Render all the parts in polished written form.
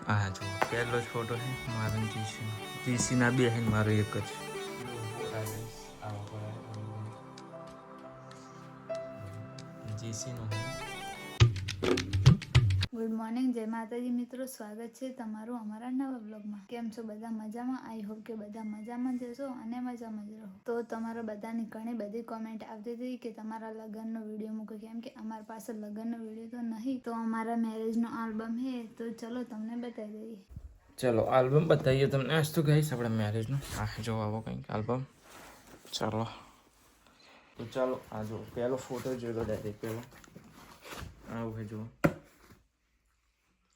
હા જો પહેલો જ ફોટો છે મારો જીસી. જીસીના બે છે મારો એક જ. જીસીનો ગુડ મોર્નિંગ, જય માતાજી મિત્રો, સ્વાગત છે તમારું અમારા નવા બ્લોગમાં. કેમ છો બધા મજામાં? આઈ હોપ કે બધા મજામાં જ હશો અને મજામાં જ રહો. તો તમારા બધાની ઘણી બધી કોમેન્ટ આવતી હતી કે તમારા લગ્નનો વિડીયો મૂકો, કેમ કે અમારા પાસે લગ્નનો વિડીયો તો નહીં, તો અમારા મેરેજનો આલ્બમ છે, તો ચલો તમને બતાવી દઈએ. ચલો આલ્બમ બતાવીએ તમને. આજ તો કહીશ આપણે મેરેજનું. હા જો આવો કંઈક આલ્બમ. ચાલો તો ચાલો આ જો પહેલો ફોટો જોઈ લો ડાયરેક્ટ. પહેલો આવું છે જુઓ,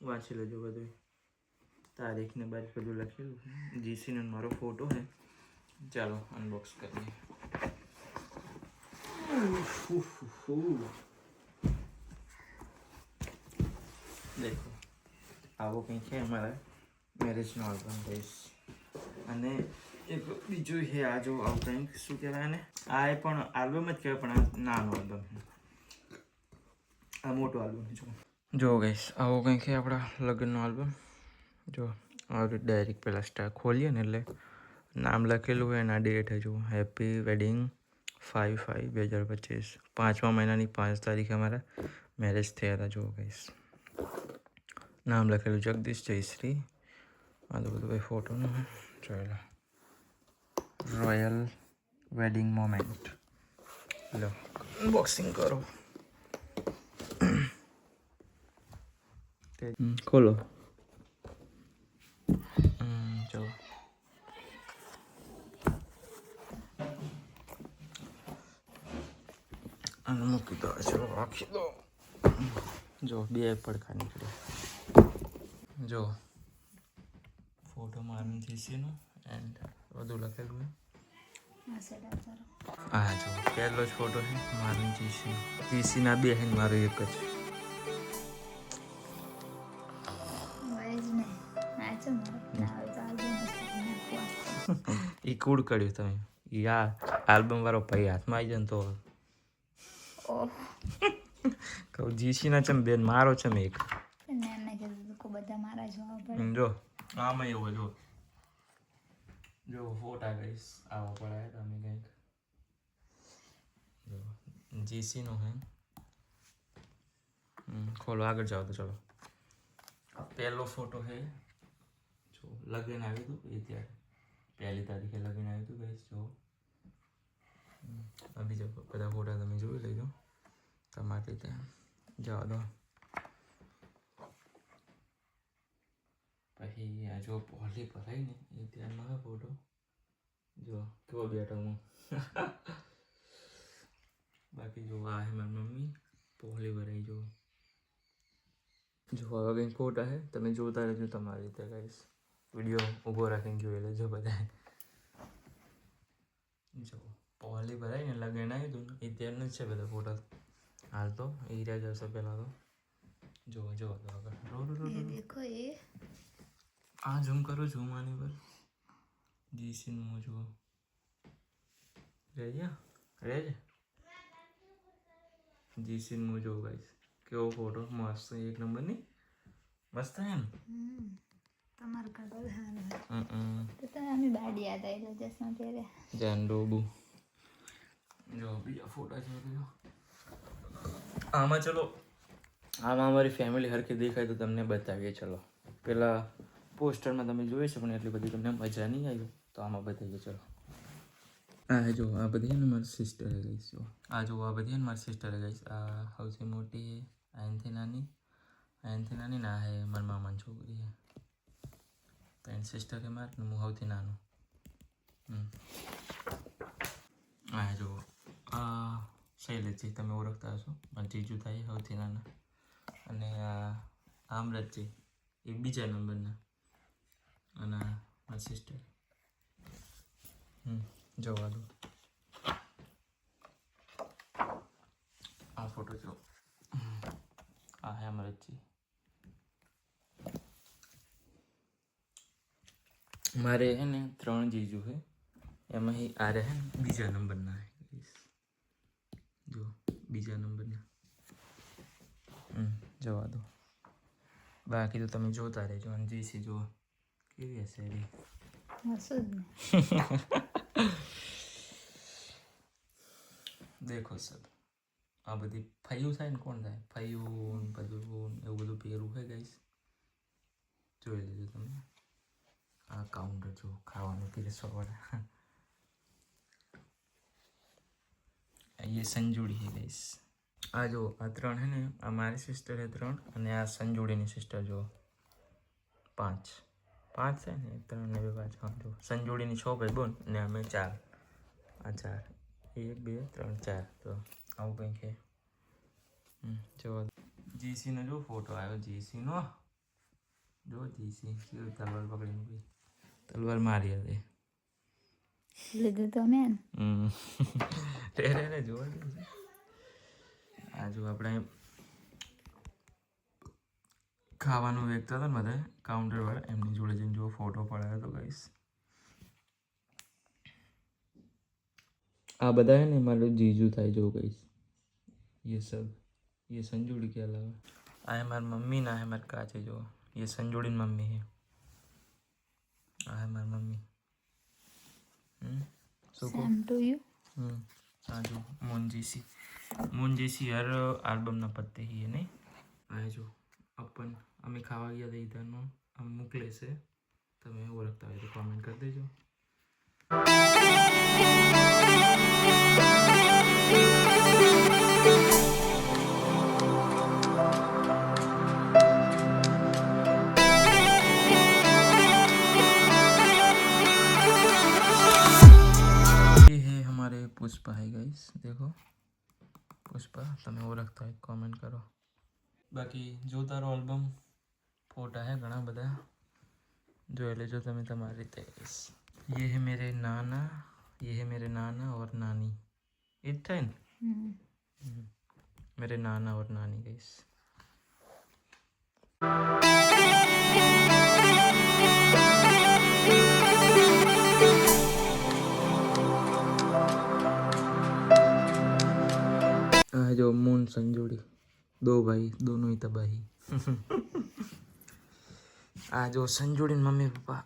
વાંચી લેજો બધું. તારીખ ને બારીખ બધું લખેલું છે. જીસીનો મારો ફોટો છે. ચાલો અનબોક્સ કરીએ. દેખો આવો કંઈક છે અમારા મેરેજનો આલ્બમ કહીશ. અને એક બીજું છે આ જો આવું કંઈક શું કહેવાય ને, આ એ પણ આલ્બમ જ કહેવાય પણ આ નાનો આલ્બમ છે. આ મોટો આલ્બમ જો જો ગઈશ આવો કંઈક છે આપણા લગ્નનો આલ્બમ. જો આવી ડાયરેક્ટ પહેલાં સ્ટાર ખોલીએ ને એટલે નામ લખેલું હોય એના ડેટ હજુ હેપી વેડિંગ 5/5/2025. 5મા મહિનાની 5 તારીખે અમારા મેરેજ થયા હતા. જો ગઈશ નામ લખેલું જગદીશ જયશ્રી. આ તો બધું ભાઈ ફોટોનું જોઈ લો. Royal wedding moment. લો અનબોક્સિંગ કરો. ખોલો. જો અને મૂકી દો. ચલો રાખી દો. જો બે પડખા નીકળે. જો ફોટો મારું જીસીનો એન્ડ બધું લખેલું હોય. હા જો પહેલો જ ફોટો છે મારું જીસી. જીસીના બે છે મારો એક જ. એ કુડ કર્યું તમે યાર. આલ્બમ વાળો ભાઈ હાથમાં આવી જાય ને તો કહું જીસીના ચમ બેન મારો ચમ એક. જો આમાં એવો જો જો ફોટા ગઈશ આવો પડાય તમે કંઈક. જો જીસીનો હે. ખોલો આગળ જાઓ તો ચલો. પહેલો ફોટો છે જો લગ્ન આવ્યું હતું એ ત્યારે 1 તારીખે લગ્ન આવ્યું હતું ગઈશ. જો આ બીજા બધા ફોટા તમે જોઈ લેજો તમારી રીતે. જવા દો. પછી આ જો પોલી ભરાઈ ને એ ત્યારનો ફોટો. જો કેવો બેઠો હું. બાકી જો આ હે મારી મમ્મી પોલી ભરાઈ. જો હવે કંઈક ફોટા છે તમે જોતા રહેજો તમારી રીતે ગાઈસ. વિડીયો ઊભો રાખીને જોઈ લેજો બધા. જો પોલી ભરાઈ ને લગ્ન આવ્યું હતું એ ત્યારનું જ છે બધા ફોટા. હાલ તો એ રહ્યા જશે પહેલાં તો. જો તો આગળ દેખો એ આ ઝૂમ કરો. ઝૂમ આની પર જીસીનું જુઓ. રહે છે જીસીનું જો ગાઈસ. કેવો ફોટો મસ્ત એક નંબર ની. મસ્ત હે ને. તમારું કલર હારો તો તમે અમે બાડી યાદ આવી ચશ્મા પહેરે જાન ડોબુ. જો બીજા ફોટા છે જો આમાં. ચલો આમાં અમારી ફેમિલી હરખી દેખાય તો તમને બતાવીએ. ચલો પેલા પોસ્ટરમાં તમે જોઈ શકો પણ એટલી બધી તમને મજા નહીં આવી તો આમાં બતાવીએ. ચલો આ જો આ બધી ને મારી સિસ્ટર ગઈશ. જો આ જો આ બધી ને મારી સિસ્ટર ગઈશ. આ સૌથી મોટી આનથી નાની. આનથી નાની ના હે મારા મામાની છોકરી હે. ત્રણ સિસ્ટર હે મારે હું સૌથી નાનો. આ જો આ શૈલેષજી તમે ઓળખતા હશો મારા જીજુ થાય સૌથી નાના. અને આ અમૃતજી એ બીજા નંબરના. અને મારી સિસ્ટર. જોવા દો આ ફોટો. જો આ હે અમૃતજી. મારે હે ને 3 જીજુ છે એમાં આ રહે બીજા નંબરના. જો બીજા નંબરના. જવા દો. બાકી તો તમે જોતા રહેજો અને જીસી જુઓ કેવી હશે એવી. હશું જ ને. દેખો સર આ બધી ફૈયું થાય ને કોણ થાય ફૈયું બધું એવું બધું પહેરું હોય ગાઈસ. જોઈ લેજો તમે. આ કાઉન્ટર જો ખાવાનું પીરસવા વાળા. ये संजूड़ी है गाइस. આ જો આ 3 है ને આ મારી સિસ્ટર है 3 અને આ સંજોડીની સિસ્ટર જો 5 છે ને 3 ને 2 5 હા જો સંજોડીની 6 ભાઈ બોન ને અમે 4 આ 4 1 2 3 4 તો આવું કંઈક છે. જો જીસી નો જો ફોટો આવ્યો જીસી નો જો જીસી કેવી તલવાર પકડીને ભાઈ તલવાર મારી હતી. લીધું તો મેં રે જોવા દે. આ જો આપણે ખાવાનું વેચતા હતા ને બધા કાઉન્ટર વાળા એમની જોડે જઈને જો ફોટો પડાયો તો ગાઈસ. આ બધા है ને મારો जीजू થાય जो गाइस. ये सब ये संजोड़ी के अलावा आ है हमारी मम्मी ना है हमारे काचे जो ये संजोड़ी मम्मी है. आ है हमारी मम्मी. Same to you. हाँ जो मोनजीसी हर एल्बम ना पत्ते ही है नहीं. आ जो अपन हमें खावा गया था इधर नो हम मोकले से તમે ઓળખતા હોય તો કોમેન્ટ કરી દેજો. पुष्पा है गाइस देखो पुष्पा તમે ઓળખતા હોય કોમેન્ટ કરો. બાકી જોતા રહો આલ્બમ ફોટા હે ઘણા બધા જોઈ લેજો તમે તમારી રીતે ગાइस. ये है मेरे नाना और नानी इट था मेरे नाना और नानी गाइस. जो मून संजोड़ी 2 भाई दोनों ही तबाही. आज जो संजोड़ी मम्मी पापा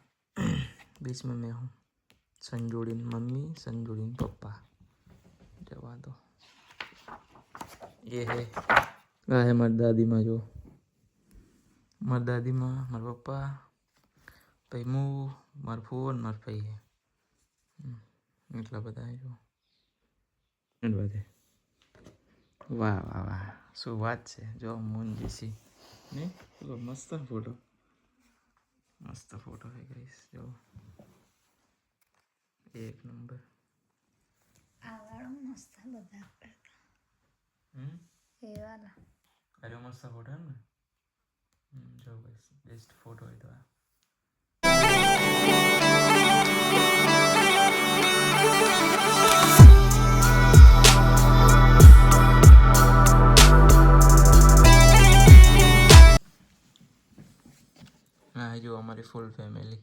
बीच में मैं हूँ. संजोड़ी मम्मी संजोड़ी पापा जवा दो. ये है हमारी दादी माँ जो मारी दादी माँ मार पप्पा भाई मु मार फोन मार भाई है એટલા બધા है जो બધે. વાહ વાહ વાહ શું વાત છે જો મૂન જીસી ને પેલો મસ્ત ફોટો है गाइस જો એક નંબર. આ વાળો મસ્ત બધા કરતા એ વાળા અરે મસ્ત ફોટો है ને. જો ગાइस બેસ્ટ ફોટો है તો આ जो हमारी फुल फैमिली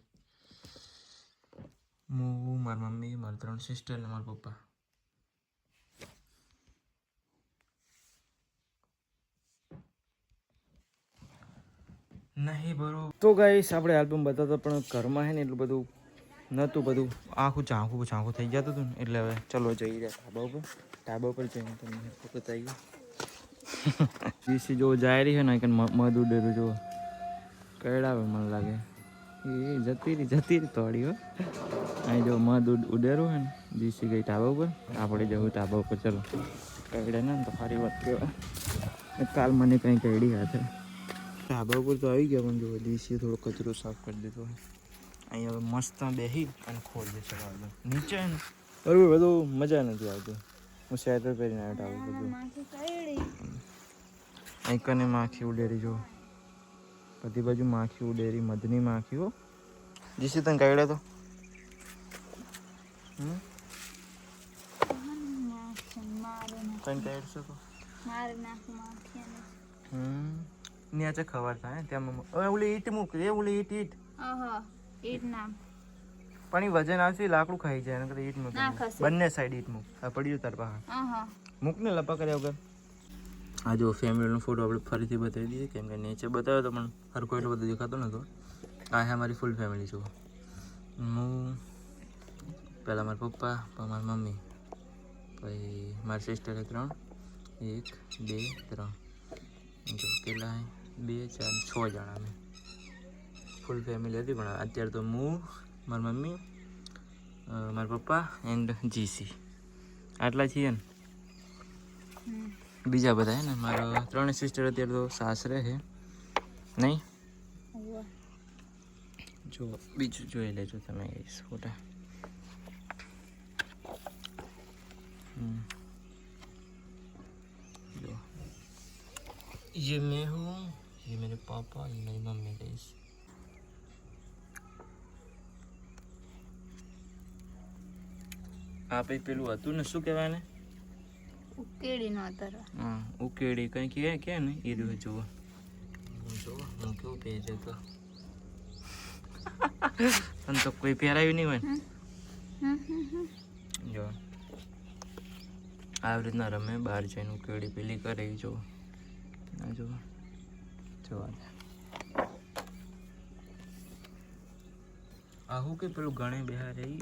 હું મારી મમ્મી મારી 3 સિસ્ટર ને મારા પપ્પા. નહીં બરોબર તો ગાઈસ આપણે આલ્બમ બતાવતા પણ ઘરમાં છે ને એટલું બધું નહોતું બધું આખું ઝાંખું થઈ જતું હતું ને એટલે હવે ચલો જઈ રહ્યા ઢાબા ઉપર જઈને તમને બતાવી ગયું. જીસી જો જાય રહી છે ને કે મધ ઉડેરું જો કડાવે મને લાગે એ જતી રહી તોડી હો. અહીં જો મધ ઉડેરું હોય ને જીસી ગઈ ઢાબા ઉપર આપણે જવું ઢાબા ઉપર ચલો. કઈડે ને તો સારી વાત કહેવાય. કાલ મને કંઈ કઈડી હાથે ઢાબા ઉપર તો આવી ગયા પણ જો જીસીએ થોડો કચરો સાફ કરી દીધો હોય. અહીં હવે મસ્ત બેસી અને ખોલીએ છે નીચે ને બરાબર બધું મજા નથી આવતી. હું સ્વેટર પહેરીને આવ્યો ઢાબા બધું અહીં કને માખી ઉડેરી જો બધી બાજુ માખી ઉડેરી મધની માખીઓ. જીસી તને કાઢ્યો તો કઈ કાઢશો તો ન્યાચે ખબર થાય ત્યાં ઓલી ઈટ મૂક એ ઓલી ઈટ પણ એ વજન આવશે લાકડું ખાઈ જાય ને ઈટ મૂક બંને સાઈડ ઈટ મૂક આ પડ્યું તાર પાસે મૂક ને લપા કર્યા વગર આ જો ફેમિલીનો ફોટો આપણે ફરીથી બતાવી દઈએ, કેમ કે નીચે બતાવ્યો તો પણ હરકો એટલો બધો દેખાતો નહોતો. આ છે મારી ફૂલ ફેમિલી જુઓ. હું પહેલાં મારા પપ્પા, પછી મારી મમ્મી, પછી મારી સિસ્ટર 3, 1 2 3, જો કેટલા 2 4 6 જણા અમે ફૂલ ફેમિલી હતી. પણ અત્યારે તો હું, મારી મમ્મી, મારા પપ્પા એન્ડ જીસી આટલા છીએ ને. બીજા બધા હે ને મારા 3 સિસ્ટર અત્યારે તો સાસરે છે નહીં. જો બીજું જોઈ લેજો તમે ફોટા. जो ये मैं हूँ, ये मेरे पापा, ये मेरी मम्मी गाइस. आप एक પેલું હતું ને શું કહેવાય ને, ઉકેડી નો તર. હા ઉકેડી કંઈ કે ને એ રહ્યું જુઓ. જુઓ હું કેવું પહેર્યો તો. તને તો કોઈ પહેરાયું નહીં હોય. જો આવી રીતના રમે બહાર જઈને ઉકેડી પેલી કરે જો. આ જો જોવા આ હું કે પેલું ગણે બહાર રહી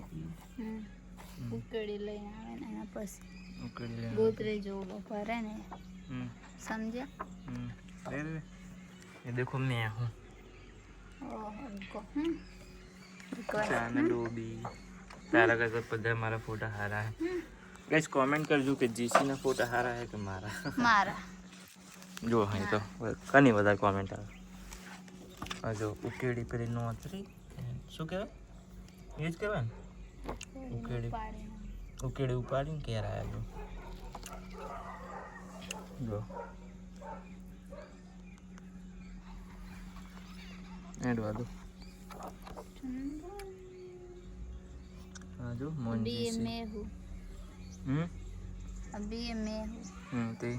ઉકેડી લઈને આવે ને એના પછી ઉકેડી લઈને ગોતરે જોવો ભરે ને. સમજ્યા? ये देखो मैं हूँ जाने डोबी. तारा का બધા મારા ફોટા હારા હે. ગાઈસ કોમેન્ટ કરજો કે જીસી ના ફોટા હારા હે કે મારા. જો હા તો કની વધારે કોમેન્ટ આવે. આ જો ઉકેડી પેલી નોતરી શું કહેવાય એ જ કહેવાય ને. ઉકેડી ઉપાડીને ઘેર આવ્યા જો. એડવા દો. हाँ जो अभी ये मैं हूँ. अभी ये मैं हूँ. ते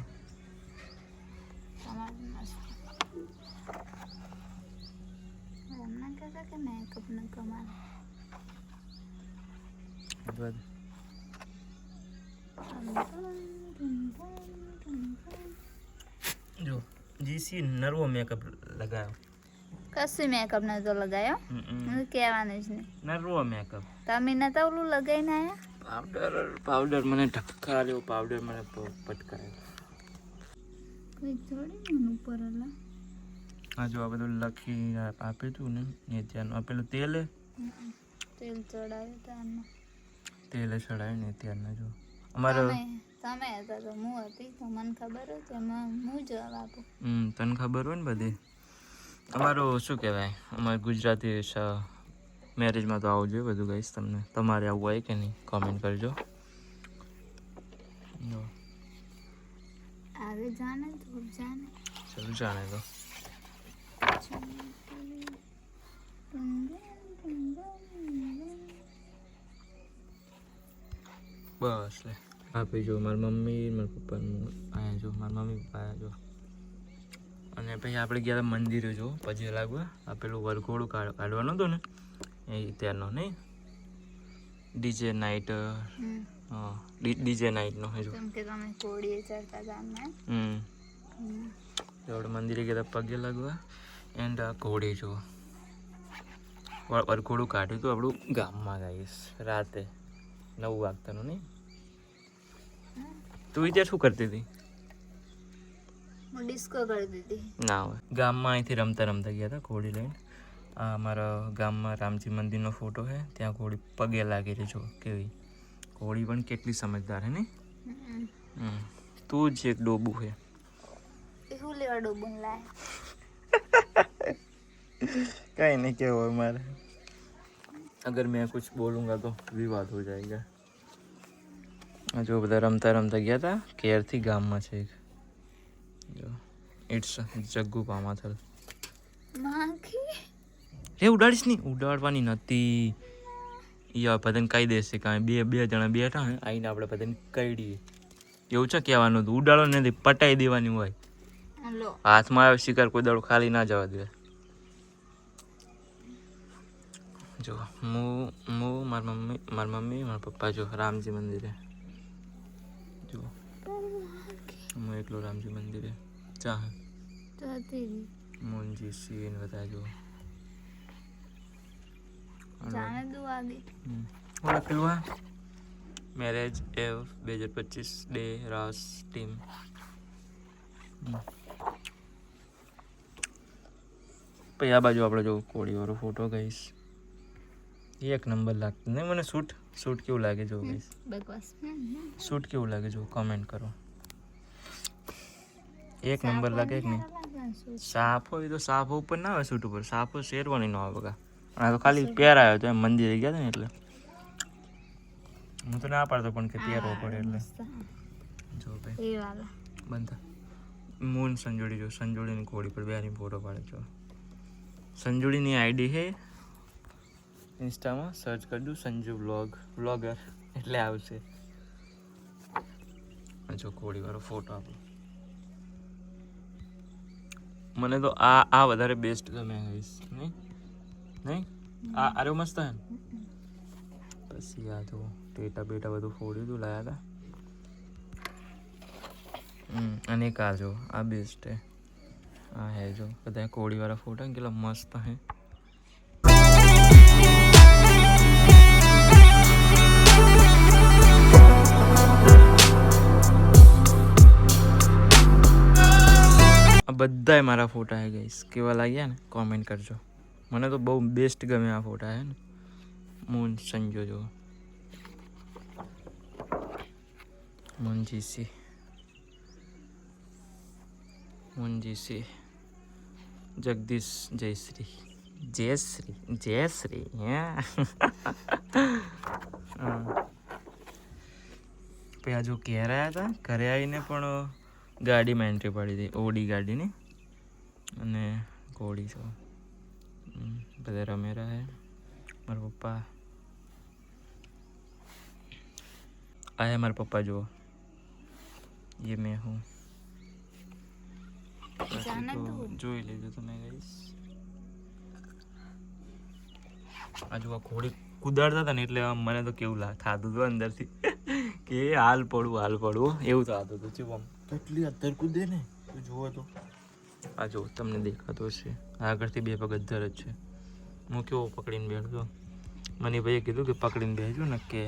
हमने कहा कि मेकअप न कमाल. बाद जो जीसी नरवो मेकअप लगायो. કશું મેકઅપ નતો લગાયો. હું કહેવાનું જ નહીં. નરવો મેકઅપ તમે નતા ઓલું લગાઈને આયા. પાવડર મને ઢક્કાર્યો, પાવડર મને પટકાયો. કોઈ થોડી મને ઉપર અલા. આ જો આ બધું લખી આપ્યું હતું ને એ ત્યાંનું આપેલું તેલ તેલ ચડાવ્યું તાનું. તેલ ચડાવ્યું ને ત્યારના જો અમારે તમે હતા તો હું હતી તો મને ખબર હતી એમાં હું જવાબ આપું. તને ખબર હોય ને બધી. અમારું શું કહેવાય અમારે ગુજરાતી મેરેજમાં તો આવું જોઈએ બધું ગાઈસ. તમને તમારે આવું હોય કે નહીં કોમેન્ટ કરજો. आगे जाने तो जाने. चलो जाने दो. બસ લે આપી જો મારી મમ્મી મારા પપ્પાનું આયા જો મારી મમ્મી પપ્પા આયા જો. અને પછી આપણે ગયા મંદિરે જો પછી લાગવા આ પેલું વરઘોડું કાઢવાનું હતું ને એ ત્યારનો નહીં ડીજે નાઇટ. હા ડીજે નાઇટનો હે જો. કેમ કે તમે કોડીએ ચડતા જામને. આપણે મંદિરે ગયા પગે લાગવા એન્ડ આ ઘોડી જો વરઘોડું કાઢ્યું હતું આપણું ગામમાં ગાઈશ રાતે 9 વાગતાનું નહીં. તું ત્યાં શું કરતી હતી? હું ડિસ્કો કરતી હતી. ના હોય ગામમાં અહીંથી રમતા રમતા ગયા હતા ઘોડી લઈને. આ અમારા ગામમાં રામજી મંદિરનો ફોટો છે ત્યાં ઘોડી પગે લાગી રહી જો કેવી. ઘોડી પણ કેટલી સમજદાર હે નહીં. તું જ એક ડોબું છે. શું લેવા ડોબું લાય? कहीं नहीं क्या हुआ हमारे. अगर मैं कुछ बोलूँगा तो विवाद हो जाएगा. जो બધા રમતા રમતા ગયા હતા કેરથી ગામમાં છે એક જો ઇટ્સ જગ્ગુ પામાથલ. માખી રે ઉડાડીશ નહીં ઉડાડવાની નથી. યા બધાને કહી દેશે કાંઈ બે જણા બેઠા હે આવીને આપણે બધાને કહીડીએ એવું છે કહેવાનું હતું. ઉડાડો નથી પટાઈ દેવાની હોય. હાથમાં આવે શિકાર કોઈ દાડો ખાલી ના જવા દે. જો હું મારી મમ્મી મારા પપ્પા જો રામજી મંદિરે જો હું એકલો રામજી મંદિરે ચા જતી રહી મોનજી સી ને બધા જો જાણે દો આગે ઓલા પેલું હા મેરેજ એવ 2025 ડે રાસ ટીમ પછી આ બાજુ આપણે જો કોળીવાળો ફોટો ગઈશ એક નંબર લાગતું નહીં મને શૂટ કેવું લાગે જો ગઈશ બકવાસ શૂટ કેવું લાગે જો કમેન્ટ કરો એક નંબર લાગે કે નહીં સાફ હોય તો સાફ ઉપર ના આવે શૂટ ઉપર સાફ હોય શેરવાની ન આવે બગા આ તો ખાલી પહેરાયો તો એમ મંદિરે ગયા હતા ને એટલે હું તો ના પાડતો પણ કે પહેરવો પડે એટલે જો ભાઈ એ વાલા બનતા મૂન સંજોડી જો સંજોડીની કોળી પર બેની ફોટો પાડે જો સંજોડીની આઈડી છે ઇન્સ્ટામાં સર્ચ કરજો સંજુ વ્લોગર એટલે આવશે જો કોળીવાળો ફોટો આપણો મને તો આ વધારે બેસ્ટ ગમે ગઈશ નહીં નહીં આ અરે મસ્ત હે ને પછી આ તો ટેટા બેટા બધું ફોડ્યું હતું લાયા હતા અને એક આ જો આ બેસ્ટ હે આ હે જો બધા કોળીવાળા ફોટા કેટલા મસ્ત હે આ બધાય મારા ફોટા હે ગાઈસ કેવા લાગ્યા ને કોમેન્ટ કરજો મને તો બહુ બેસ્ટ ગમે આ ફોટા હે ને મૂન સંજો જો મુનજીસી જગદીશ જયશ્રી પછી આ જો ઘેર આવ્યા હતા ઘરે આવીને પણ ગાડીમાં એન્ટ્રી પાડી હતી ઓડી ગાડીની અને ઘોડી છો બધા રમેરા હે મારા પપ્પા આ હે મારા પપ્પા જુઓ ये मैं हूँ જોઈ લેજો તમે ગાઈસ આ જો આ ઘોડી કુદાડતા હતા ને એટલે મને તો કેવું થતું હતું અંદરથી કે હાલ પડવું એવું થતું હતું ચેવું આમ કેટલી અદ્ધર કૂદે ને તું જુઓ તો આ જો તમને દેખાતો હશે આગળથી બે પગ અદ્ધર જ છે હું કેવો પકડીને બેઠો મને ભાઈએ કીધું કે પકડીને બેસજો ને કે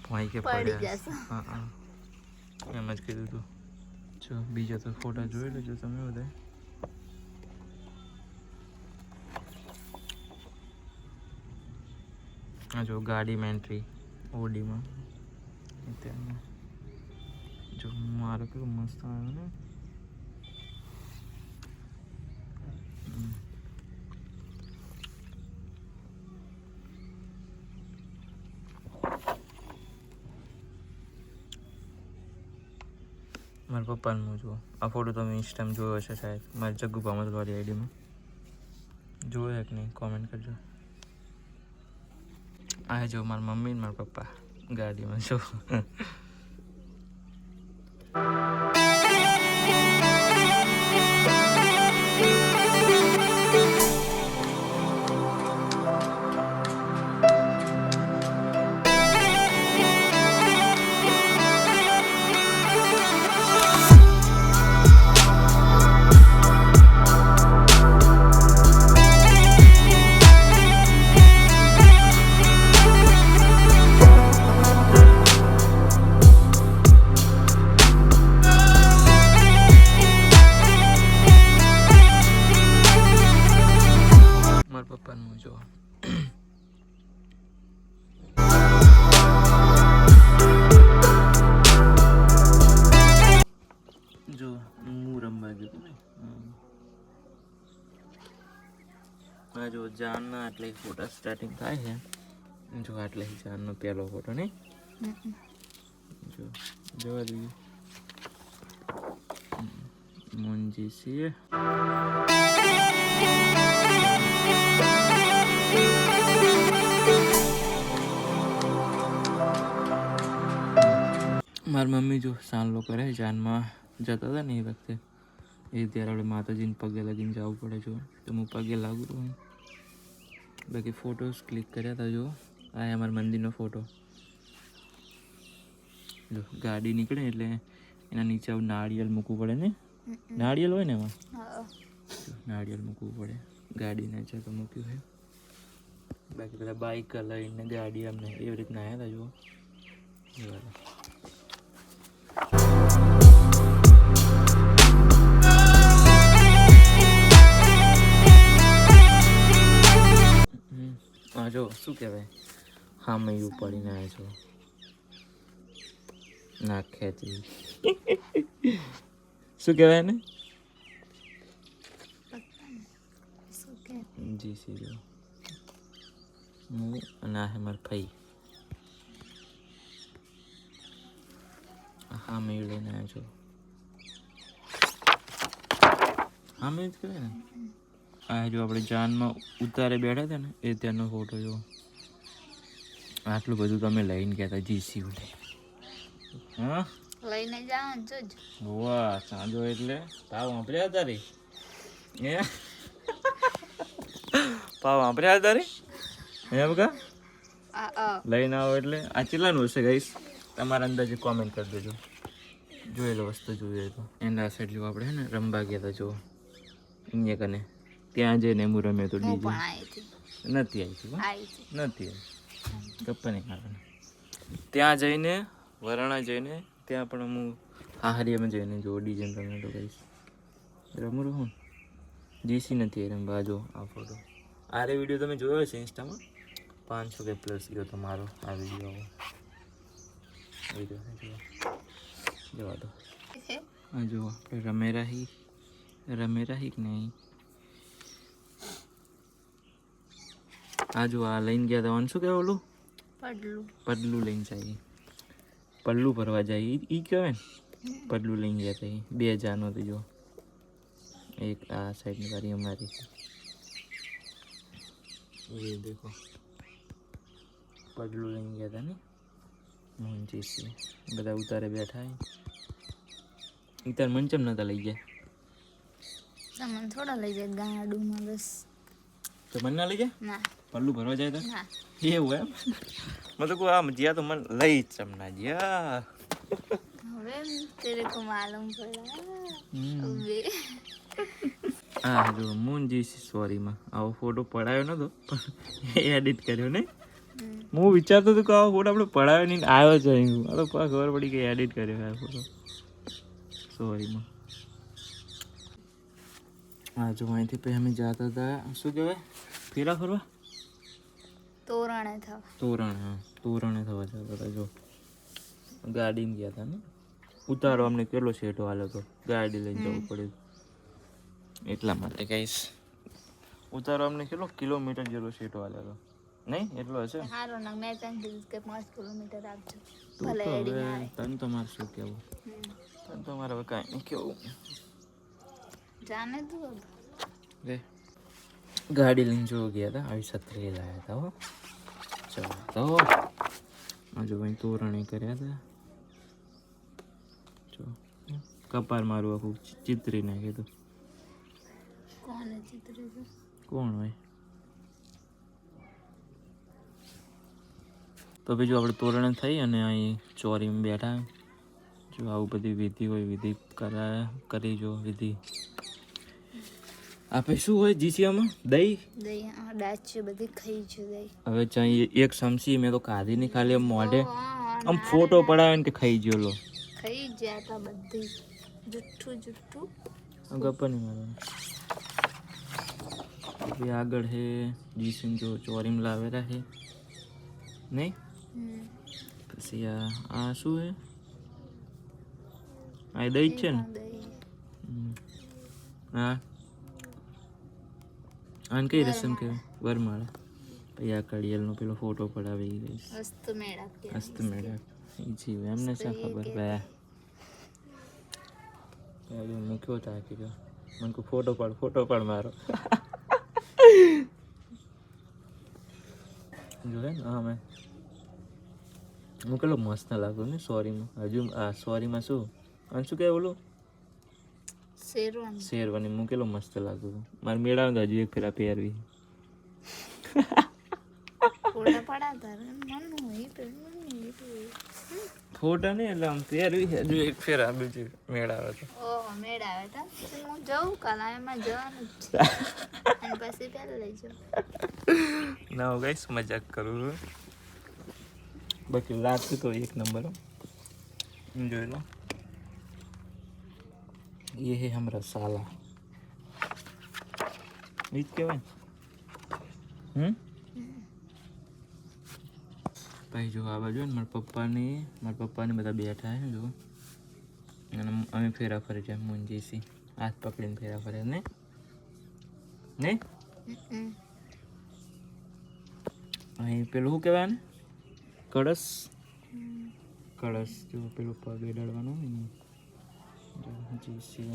ભાઈ કે પડ્યા હા એમ જ કીધું હતું જો બીજા તો ફોટા જોઈ લેજો તમે બધા આ જો ગાડીમાં એન્ટ્રી ઓડીમાં જો મારો કેવું મસ્ત આવ્યો ને મારા પપ્પાનું જુઓ આ ફોટો તમે ઇન્સ્ટામાં જોયો હશે શાયદ મારી જગ્ગુ પામતવાળી આઈડીમાં જોયો કે નહીં કોમેન્ટ કરજો આ જો મારા મમ્મી ને મારા પપ્પા ગાડીમાં જો જો જાનના આટલે ફોટા સ્ટાર્ટિંગ થાય છે જો આટલે જાનનો પહેલો ફોટો નહીં જો જોવા દઈએ મુનજી સી મારી મમ્મી જો સાંલો કરે જાનમાં જતા હતા ને એ વખતે એ ત્યારે આપણે માતાજીને પગે લાગીને જવું પડે જો તો હું પગે લાગુ છું બાકી ફોટોસ ક્લિક કર્યા હતા જો આ અમારા મંદિરનો ફોટો જો ગાડી નીકળે એટલે એના નીચે આવું નાળિયેર મૂકવું પડે ને, નાળિયેર હોય ને એમાં હા નાળિયેર મૂકવું પડે. ગાડી નીચે તો મૂક્યું છે. બાકી બધા બાઇક લઈને ગાડી અમને એવી રીતના આવ્યા હતા. જુઓ હા જો શું કહેવાય, હા મેં ઉપાડીને આવ્યા છો ના ખેંચી શું કહેવાય ને શું કે જી સી જો હું અને આ હે મારા ભાઈ. હા મેં લઈને આવ્યા છો. હા મેં જ કહેવાય ને. આ જો આપણે જાનમાં ઉતારે બેઠા હતા ને એ ત્યાંનો ફોટો જો. આટલું બધું તમે લઈને ગયા હતા જીસી ઉડે. હા લઈને જાઓ ને જોજ. વાહ સાંજો એટલે પાવ વાપર્યા હતા રે એ પાવ વાપર્યા હતા રે એમ કા લઈને આવો એટલે આ કેટલાનું હશે ગાઈસ તમારા અંદાજે કોમેન્ટ કરી દેજો. જોયેલો વસ્તુ જોઈએ તો એના સાઈડ જો આપણે હે ને રમવા ગયા હતા જો અહીંયા કને ત્યાં જઈને હું રમ્યો તો ડીજે નથી આવી નથી ગપ્પા નહીં મારવાના. ત્યાં જઈને વરાણા જઈને ત્યાં પણ હું હાહરીયામાં જઈને જો ડીજે રમ્યો તો ગાઈસ રમું રહું જીસી નથી રમવા. જો આ ફોટો આરે વિડીયો તમે જોયો હશે ઇન્સ્ટામાં 500 કે પ્લસ ગયો તો મારો આ વિડીયો જોવા દો. હા જો આપણે રમેરા હી નહીં. આ જો આ લઈને ગયા હતા શું કહેવાય ઓલું પડલું લઈને જાય પલ્લું ભરવા જાય એ કહેવાય ને પડલું લઈને ગયા હતા. 2000 હતું જો એક આ સાઈડની વારી અમારી એ દેખો પડલું લઈને ગયા હતા ને મોહનજી છે બધા ઉતારે બેઠા ઉતાર મંચમ નતા લઈ ગયા સામાન થોડા લઈ જાય ગાડીમાં બસ. તો મને ના લઈ જાય ના પલ્લું ભરવા જાય તો ના એવું એમ મતલબ આમ જ્યાં તો મને લઈ જ ચમના જ્યાં હવે તેરે કો માલુમ પડા. હા જો મૂનજી સોરીમાં આવો ફોટો પડાયો નતો પણ એડિટ કર્યો ને. હું વિચારતો હતો કે આવો ફોટો આપણે પડાયો નહીં આવ્યો છે અહીં આ તો ખબર પડી કે એડિટ કર્યો આ ફોટો સોરીમાં. હા જો અહીંથી પછી અમે જતા હતા શું કહેવાય ફેરા ફરવા તોરણે થવા તોરણે થવા જતા હતા. જો ગાડીમાં ગયા હતા ને ઉતારો અમને કેટલો શેઠો હાલ્યો હતો ગાડી લઈને જવું પડ્યું એટલા માટે ગાઈસ ઉતારો અમને કેટલો કિલોમીટર જેટલો શેઠો હાલ્યો હતો નહીં એટલો હશે. હારો ના મેં તને કીધું કે 5 કિલોમીટર આપજો તું તો હવે તને તો મારે શું કહેવું તને તો મારે હવે કાંઈ નહીં કહેવું જાને તું રે ગાડી લઈને જો ગયા હતા આવી છત્રી લાવ્યા હતા હો. ચાલો તો હજુ ભાઈ તોરણે કર્યા હતા જો કપાર મારું આખું ચિત્રી નાખ્યું હતું. કોને ચિત્ર્યું કોણ હોય તો બીજું આપણે તોરણે થઈ અને અહીં ચોરીમાં બેઠા જો આવું બધી વિધિ હોય વિધિ કરી જો વિધિ આપણે શું હોય જીસીયામાં દહીં ડાચી બધી ખાઈ છે દહીં. હવે ચાઈ એક સમસી મેં તો ખાધી નહીં ખાલી આમ મોઢે આમ ફોટો પડાવે ને કે ખાઈ ગયો લો ખાઈ ગયા તા બધી જુઠ્ઠું ગપ્પા નહીં મારવા. આગળ હે જીસીન જો ચોરીમાં લાવેલા હે નહીં પછી આ શું હે આ દહીં જ છે ને હા આને કઈ રસમ કહેવાય વરમાળા. પછી આ કડિયલનો પેલો ફોટો પડાવી ગઈ હસ્તમેળા જીવ એમને શું ખબર ભાઈ મૂક્યો હતા કીધું મને કહું ફોટો પાડ મારો જોયે ને હા મેં હું કેટલો મસ્ત લાગુ ને સોરીમાં. હજુ આ સોરીમાં શું અને શું કહેવાય બોલું શેરવાની હું કેટલો મસ્ત લાગુ મારે મેળાવે તો હજુ એક ફેરા પહેરવી ફોટા પડાતા મન હોય તો ફોટા નહીં એટલે આમ તૈયારી છે હજુ એક ફેર આ બીજું મેળ આવે તો ઓહો મેળ આવે તો હું જઉં કલામાં જવાનું જ છે અને પછી પહેલા લઈ જાઉં. ના હું ગાઈસ મજાક કરું છું બાકી લાગતું તો એક નંબર હો. જોઈ લો ये है हमारा साला ઈ જ કહેવાય ને ભાઈ જો આ બાજુ ને મારા પપ્પાને બધા બેઠા છે જો અને અમે ફેરા ફરે છે મુંજીસી હાથ પકડીને ફેરા ફરે ને નહીં અહીં પેલું શું કહેવાય ને કળશ જો પેલું પગે ડળવાનું હોય ને જીસી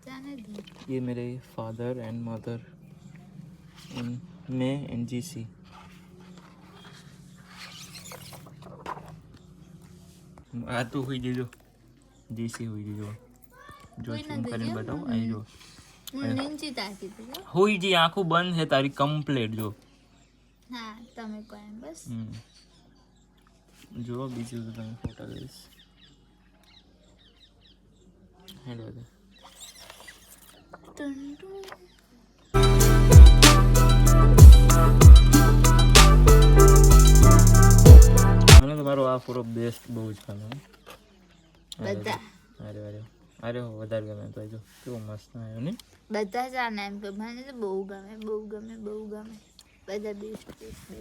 જાને દે ये मेरे फादर एंड मदर मैं एंड जीसी आ तो हुई जो जीसी हुई जो कोई ना तुम दे કરીને जो। बताओ आई जो હું નીચી તાકી દઉં. हुई जी आंखों बंद है तारी कंप्लीट जो હા તમે કહો એમ બસ जो बीजू तो તમે ફોટા લઈશ હેલો ટુન ટુન. મને તમારો આ પૂરો બેસ્ટ બહુ જ ગમે બધા અરે વધારે ગમે તો જો કેવો મસ્ત આવ્યો ને બધા જાણે એમ કે મને તો બહુ ગમે બધા best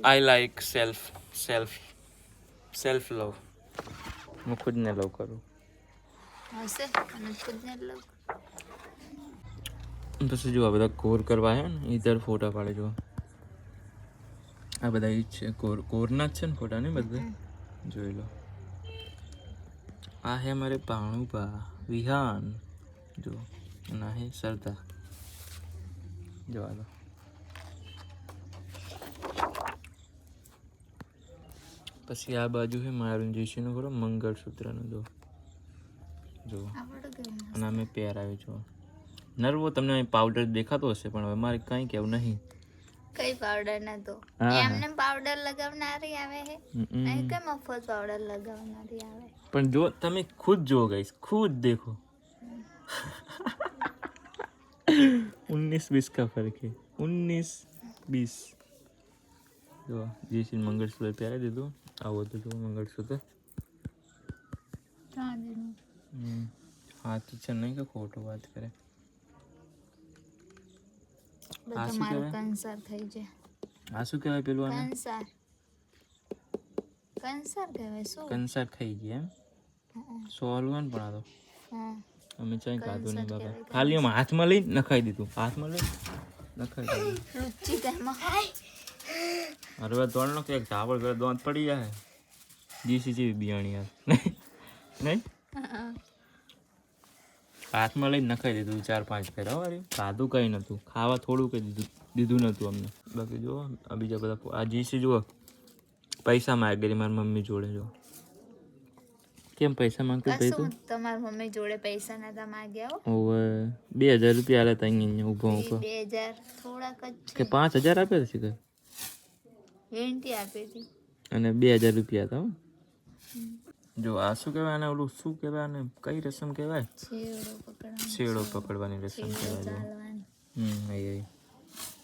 I like self love હું ખુદને લવ કરું હશે અને ખુદને લવ. પછી જો આ બધા કોર કરવા હે ને ઇધર ફોટા પાડે જો આ બધા ઈ જ છે કોરના જ છે ને ફોટા ને બધા જોઈ લો. આ હે મારે પાણુભા વિહાન જો અને આ હે સરદાર જોવા દો. પછી આ બાજુ છે મારું જીસીનું ખરો મંગળસૂત્રનું જો અને અમે પહેરાવ્યું છો નરવો તમને અહીં પાવડર દેખાતો હશે પણ હવે મારે કંઈ કેવું નહીં. કઈ પાવડર નતો એમને પાવડર લગાવનારી આવે હે અહીં કઈ મફત પાવડર લગાવનારી આવે પણ જો તમે ખુદ જો ગાઈસ ખુદ देखो 19-20 का फर्क है 19-20 જો જીસી મંગળસૂત્ર પહેરાવી દીધું આવો તો જો મંગળસૂત્ર હાથ છે નહીં કે ખોટો વાત કરે બધા મારું કંસાર થઈ જાય. આ શું કહેવાય પેલું આને કંસાર કહેવાય શું કંસાર ખાઈ ગયા એમ સોલવન પણ આ તો હા અમે ચાઈ ખાધું નહીં બાબા ખાલી આમ હાથમાં લઈને નખાઈ દીધું હાથમાં લઈને નખાઈ દીધું રુચિ તેમાં હાય અરે ભાઈ દોડ નો કે ઝાવળ કરે દોંત પડી જાય જીસી જેવી બિયાણી યાર નહીં હાથમાં લઈને નખાઈ દીધું 4-5 ફેરા વારી ખાધું કંઈ નહોતું ખાવા થોડું કંઈ દીધું નહોતું અમને બાકી જુઓ આ બીજા બધા આ જીસી જુઓ પૈસા માગેલી મારી મમ્મી જોડે જો કેમ પૈસા માંગતું ભાઈ તું તમારી મમ્મી જોડે પૈસા નતા માંગ્યા ઓવે 2000 રૂપિયા આલે તા અહીંયા ઊભો 2000 થોડાક જ કે 5000 આપ્યા છે કે વેન્ટી આપી હતી અને 2000 રૂપિયા હતા જો આ શું કહેવાય આને ઓલું શું કહેવાય આને કઈ રસમ કહેવાય શેડો પકડવાની રસમ કહેવાય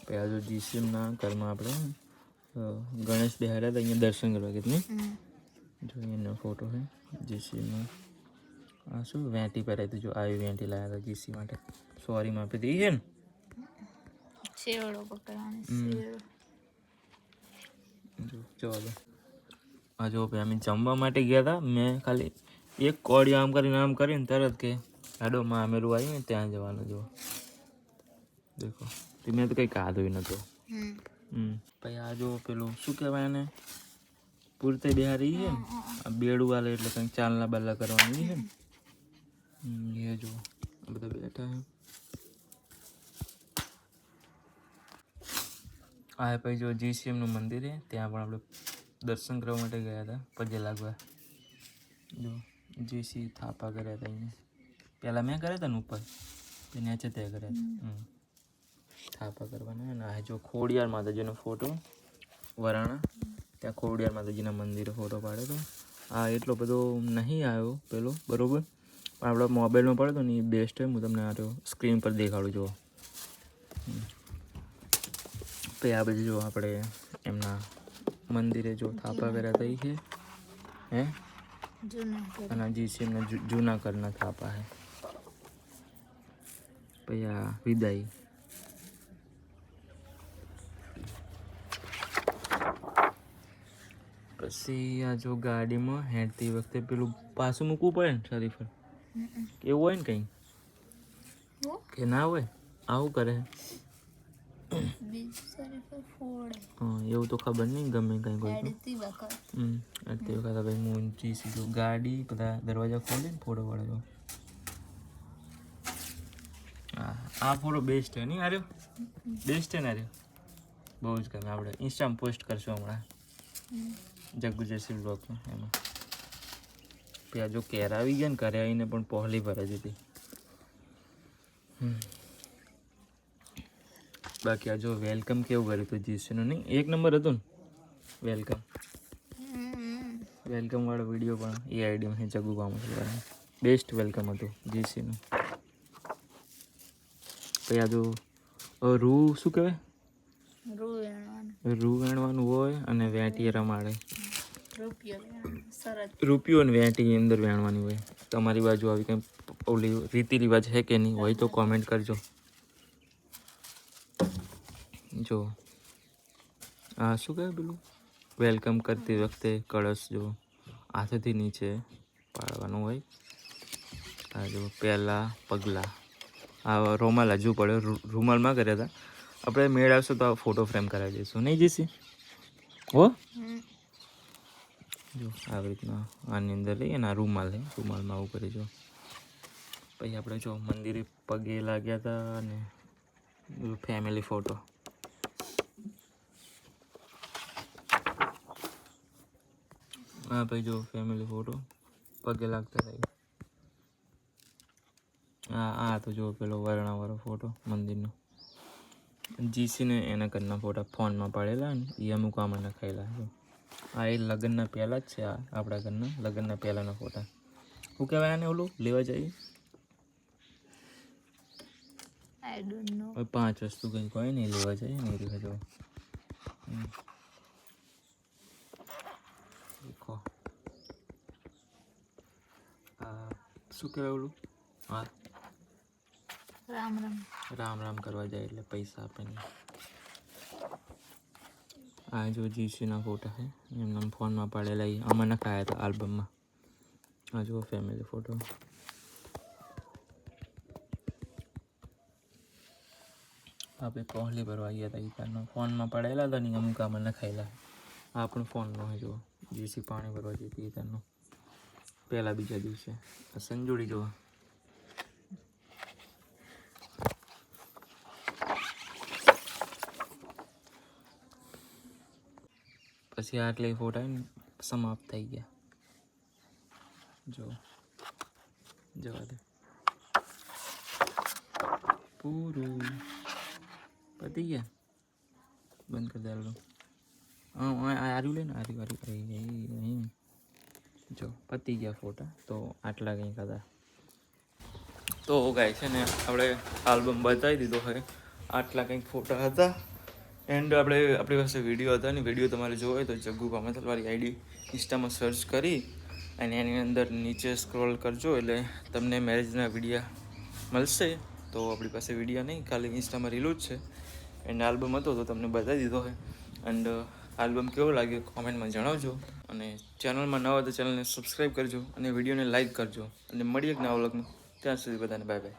પછી જો જીસીમના ઘરમાં આપણે ગણેશ બિહાર્યા હતા અહીંયા દર્શન કરવા કે નહીં જો એનો ફોટો છે જીસીનો આ શું વેંટી પહેરાવી હતી જો આવી વેંટી લાવ્યા હતા જીસી માટે સોરી માં આપી હતી છે ને શેડો પકડવાની જો ચલો આ જો ભાઈ અમે જમવા માટે ગયા હતા મેં ખાલી એક કોડી આમ કરીને તરત કે હાડો માં અમેરું આવી ને ત્યાં જવાનું જો દેખો મેં તો કંઈ ખાધું નહોતું પછી આ જો પેલું શું કહેવાય એને પૂરતે બિહારી છે ને આ બેડું વાલે એટલે કંઈક ચાલના બાલા કરવાની છે ને એ જો બધા બેઠા આ પછી જો જીસીએમનું મંદિર છે ત્યાં પણ આપણે દર્શન કરવા માટે ગયા હતા પગે લાગવા જો જીસી થાપા કર્યા હતા અહીંયા પહેલાં મેં કર્યા હતા ને ઉપર ત્યાં છે તે કરે થાપા કરવાના. અને આ જો ખોડિયાર માતાજીનો ફોટો વરાણા, ત્યાં ખોડિયાર માતાજીના મંદિરે ફોટો પાડ્યો હતો. આ એટલો બધો નહીં આવ્યો પેલો, બરાબર, પણ આપણા મોબાઈલમાં પડ્યો ને એ બેસ્ટ હોય. હું તમને આ સ્ક્રીન પર દેખાડું. જુઓ પછી આ બધું જો આપણે એમના મંદિરે જો થાપા કર્યા થઈ છે હે, અને જીસીએમના જૂના કરના થાપા હે. પછી આ વિદાય, પછી આ જો ગાડીમાં હેડતી વખતે પેલું પાછું મૂકવું પડે ને શરીફર, એવું હોય ને કંઈ કે ના હોય? આવું કરે હા, એવું તો ખબર નહીં, ગમે કંઈ કોઈ અડતી વખતે ભાઈ મૂંચી સીધું ગાડી બધા દરવાજા ખોલે ને ફોટો પાડે. હા, આ ફોટો બેસ્ટ છે નહીં? આર્યો બેસ્ટ છે ને? આર્યો બહુ જ ગમે. આપણે ઇન્સ્ટામાં પોસ્ટ કરશું હમણાં જગ્ગુ જેસી બ્લોગમાં. એમાં ત્યાં જો કેર આવી ગયા ને, ઘરે આવીને પણ પહોળી ભરે જ હતી. બાકી આ જો વેલકમ કેવું કર્યું હતું જીસીનું, નહીં? એક નંબર હતું ને વેલકમ. વેલકમ વાળો વિડીયો પણ એ આઈડીમાં જગ્ગુ કામતવાળા બેસ્ટ વેલકમ હતું જીસીનું. પછી આ જો રૂ શું કહેવાય, રૂ વેણવાનું હોય અને વેટીએ રમાડે. રૂપિયો ને વેટી અંદર વેણવાની હોય. તમારી બાજુ આવી કંઈ ઓલી રીતિ રિવાજ છે કે નહીં હોય તો કોમેન્ટ કરજો. જો આ શું કહેવાય પેલું વેલકમ કરતી વખતે કળશ જો હાથેથી નીચે પાડવાનું હોય. આ જો પહેલાં પગલાં, આ રૂમાલ હજુ પડ્યો, રૂમાલમાં કર્યા હતા. આપણે મેળ આવશે તો આ ફોટો ફ્રેમ કરાવી દઈશું, નહીં જીસી? હો જો આવી રીતના આની અંદર લઈએ ને આ રૂમાલ છે, રૂમાલમાં આવું કરી જો. પછી આપણે જો મંદિરે પગે લાગ્યા હતા અને ફેમિલી ફોટો. હા ભાઈ જો ફેમિલી ફોટો પગે લાગતા થાય. હા તો જો પેલો વર્ણાવાળો ફોટો મંદિરનો. જીસીને એના ઘરના ફોટા ફોનમાં પાડેલા ને એ અમુક આમાં નખાયેલા છે. આ એ લગ્નના પહેલાં જ છે. આ આપણા ઘરના લગ્નના પહેલાંના ફોટા. શું કહેવાય આને ઓલું લેવા જઈએ? 5 વસ્તુ કંઈક હોય ને લેવા જઈએ ને એ રીતે જો. દેખો શું કહેવાય ઓલું? હા, રામ રામ કરવા જાય એટલે પૈસા આપે ને. આ જો જીસીના ફોટા છે, એમના ફોનમાં પાડેલા, આમાં નખાયા હતા આલ્બમમાં. આ જો ફેમિલી ફોટો. આપણે પહોળી ભરવા ગયા હતા એ કારનો ફોનમાં પડેલા હતા ને અમુક આમાં નખાયેલા. આ પણ ફોનનો હોય જો જીસી પાણી ભરવા જતી એ કારનો પહેલાં બીજા દિવસે. સંજોડી જોવા પછી આટલે ફોટા સમાપ્ત થઈ ગયા. જો જવા દે પૂરું પતી ગયા. બંધ કરી દે. હા આર્યું લે ને, આર્યું જો પતી ગયા ફોટા. તો આટલા કંઈક હતા. તો ગાય છે ને આપણે આલ્બમ બતાવી દીધો હોય. આટલા કંઈક ફોટા હતા. એન્ડ આપણી પાસે વિડીયો હતા ને, વિડીયો તમારે જોવો હોય તો જગ્ગુ કામતવાળી આઈડી ઇન્સ્ટામાં સર્ચ કરી અને એની અંદર નીચે સ્ક્રોલ કરજો એટલે તમને મેરેજના વિડીયા મળશે. તો આપણી પાસે વિડીયો નહીં, ખાલી ઇન્સ્ટામાં રીલો જ છે. એન્ડ આલ્બમ હતો તો તમને બતાવી દીધો હોય. એન્ડ આલ્બમ કેવો લાગ્યો કોમેન્ટમાં જણાવજો. અને ચેનલમાં નવા તો ચેનલને સબસ્ક્રાઈબ કરજો અને વિડીયોને લાઈક કરજો. અને મળીએ એક નવા વ્લોગમાં. ત્યાં સુધી બધાને બાય બાય.